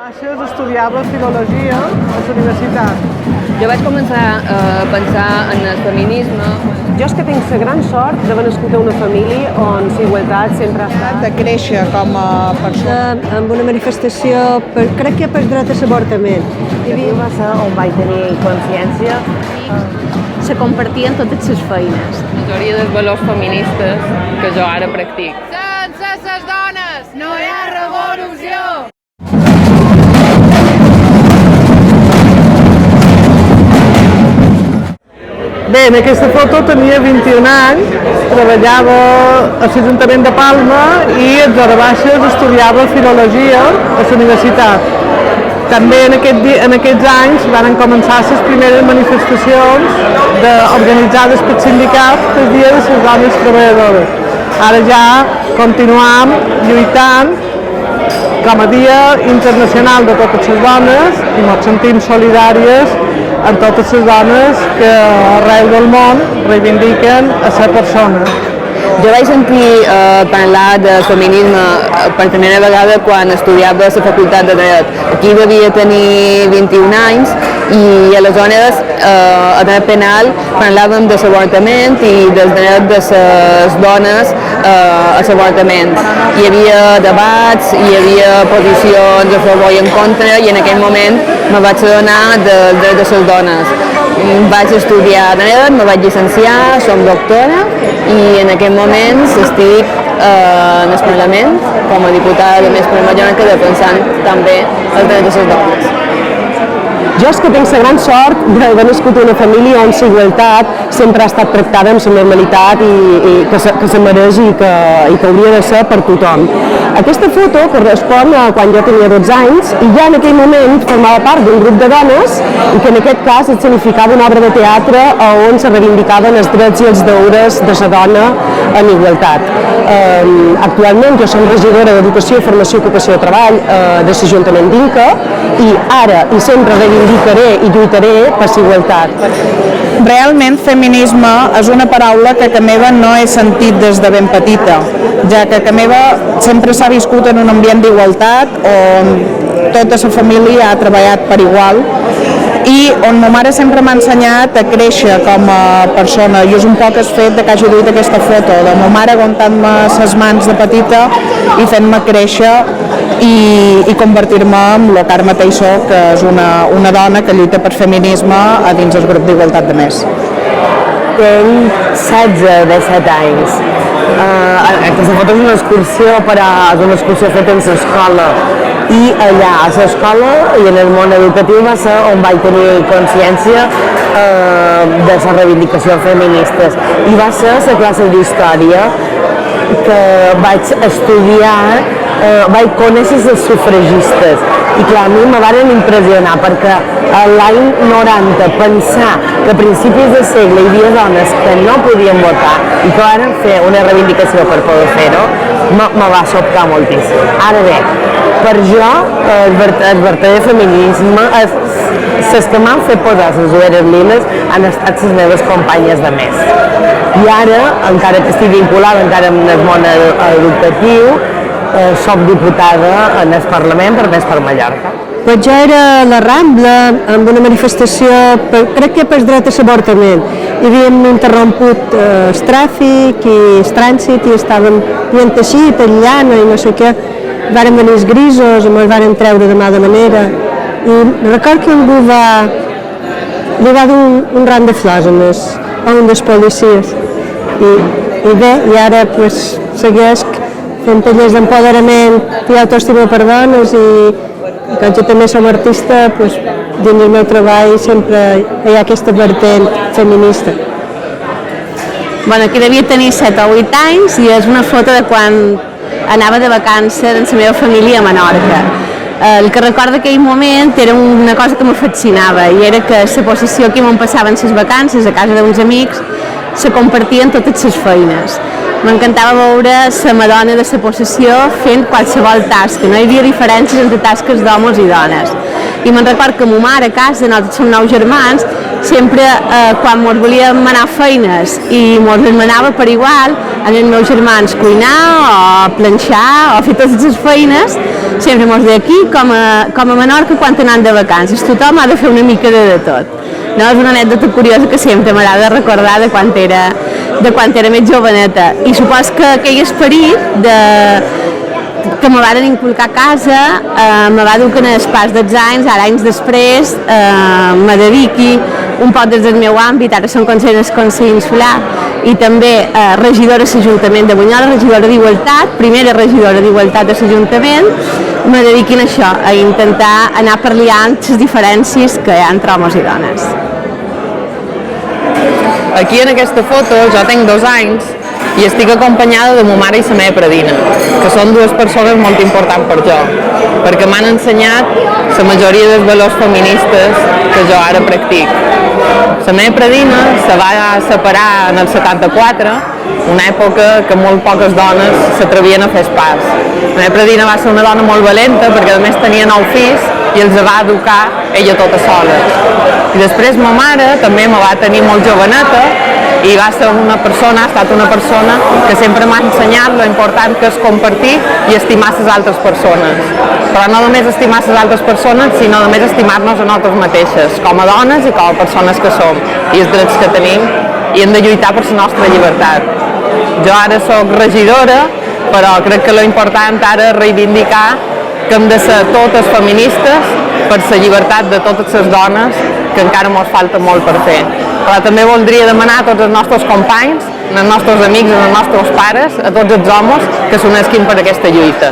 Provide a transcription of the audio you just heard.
baixes estudiava filologia a la universitat. Jo vaig començar a pensar en el feminisme. Jo és que tinc la gran sort d'haver nascut a una família on la igualtat sempre ha estat. De créixer com a persona. Amb una manifestació, crec que per dret a l'avortament. I va ser on vaig tenir consciència. Se compartien totes les feines. La majoria dels valors feministes que jo ara practic. Sense les dones no hi ha revolució! Bé, en aquesta foto tenia 21 anys, treballava a l'Ajuntament de Palma i als hores baixes estudiava filologia a la universitat. També en aquests anys van començar les primeres manifestacions organitzades pel sindicat pel Dia de les Dones Treballadores. Ara ja continuam lluitant com a Dia Internacional de totes les dones i ens sentim solidàries amb totes les dones que arreu del món reivindiquen a ser persona. Jo vaig sentir parlar de feminisme per primera vegada quan estudiava a la facultat de Dret. Aquí devia tenir 21 anys i aleshores a dret penal parlàvem de l'avortament i del dret de les dones a l'avortament. Hi havia debats, hi havia posicions a favor i en contra i en aquell moment me vaig adonar del dret de les dones. Vaig estudiar dret, me vaig llicenciar, som doctora i en aquest moment estic en el Parlament com a diputada de Més per Mallorca defensant també els drets de les dones. Jo és que tinc la gran sort d'haver nascut en una família on la igualtat sempre ha estat tractada amb la normalitat i que se mereix i que hauria de ser per tothom. Aquesta foto correspon a quan jo tenia 12 anys i ja en aquell moment formava part d'un grup de dones i que en aquest cas significava una obra de teatre on se reivindicaven els drets i els deures de la dona en igualtat. Actualment jo som regidora d'Educació, Formació, Ocupació i Treball de l'Ajuntament d'Inca i ara i sempre reivindicaré i lluitaré per la igualtat. Realment feminisme és una paraula que a casa meva no he sentit des de ben petita, ja que a casa meva sempre s'ha viscut en un ambient d'igualtat on tota la família ha treballat per igual i on ma mare sempre m'ha ensenyat a créixer com a persona i és un poc el fet que hagi duit aquesta foto de ma mare aguantant-me les mans de petita i fent-me créixer i convertir-me en el que ara mateix soc, que és una dona que lluita per feminisme a dins el grup d'Igualtat de Més. Tinc 17 anys. Aquesta foto és una excursió feta en l'escola i allà a l'escola i en el món educatiu va ser on vaig tenir consciència de les reivindicacions feministes i va ser la classe d'història que vaig estudiar, vaig conèixer les sufragistes i clar, a mi me van impressionar perquè l'any 90 pensar que a principis de segle hi havia dones que no podien votar i que van fer una reivindicació per poder fer-ho me va sobtar moltíssim. Ara bé, per jo el verdader feminisme, les que m'han fet posar les ulleres liles han estat les meves companyes de Més. I ara, encara que estic vinculada encara amb el món educatiu, soc diputada en el Parlament per Més per Mallorca. Pues jo era a la Rambla amb una manifestació, crec que per dret a l'avortament. I havíem interromput el tràfic i el trànsit i estàvem dient així, tallant i no sé què. Varen venir els grisos i ens varen treure de mala manera. I record que algú li va dur un ram de flors a un dels policies. I bé, i ara pues, segueix fent tallers d'empoderament i autoestima per dones i com jo també som artista, pues, dins del meu treball sempre hi ha aquesta vertent feminista. Bueno, aquí devia tenir 7 o 8 anys i és una foto de quan anava de vacances amb la meva família a Menorca. El que recordo d'aquell moment era una cosa que me fascinava i era que la possessió aquí on passaven les vacances a casa d'uns amics se compartien totes les feines. M'encantava veure la madona de la possessió fent qualsevol tasca, no hi havia diferències entre tasques d'homes i dones. I me'n record que ma mare a casa, nosaltres som 9 germans, sempre quan mos volíem anar a feines i mos en anava per igual, amb els meus germans cuinar o planxar o fer totes les feines, sempre mos deia aquí, com a Menorca, quan anant de vacances, tothom ha de fer una mica de tot. No? És una anècdota curiosa que sempre m'agrada recordar de quan era més joveneta. I supos que aquell esperit que me van inculcar a casa me va dur que en el pas dels anys, ara anys després, me dediqui un poc des del meu àmbit, ara som consellera del Consell Insular i també regidora de l'Ajuntament de Bunyola, regidora d'Igualtat, primera regidora d'Igualtat de l'Ajuntament, me dediquin a això, a intentar anar parlant les diferències que hi ha entre homes i dones. Aquí en aquesta foto jo tinc 2 anys i estic acompanyada de ma mare i la meva predina, que són 2 persones molt importants per jo, perquè m'han ensenyat la majoria dels valors feministes que jo ara practic. La meva predina se va separar en el 74, una època que molt poques dones s'atrevien a fer el pas. La meva predina va ser una dona molt valenta perquè a més tenia 9 fills i els va educar ella tota sola. I després ma mare també me va tenir molt joveneta i va ser una persona, ha estat una persona que sempre m'ha ensenyat lo important que és compartir i estimar les altres persones. Però no només estimar les altres persones, sinó només estimar-nos a nosaltres mateixes, com a dones i com a persones que som, i els drets que tenim, i hem de lluitar per la nostra llibertat. Jo ara soc regidora, però crec que lo important ara és reivindicar que hem de ser totes feministes per la llibertat de totes les dones, que encara ens falta molt per fer. Però també voldria demanar a tots els nostres companys, als nostres amics, als nostres pares, a tots els homes, que s'unesquin per aquesta lluita.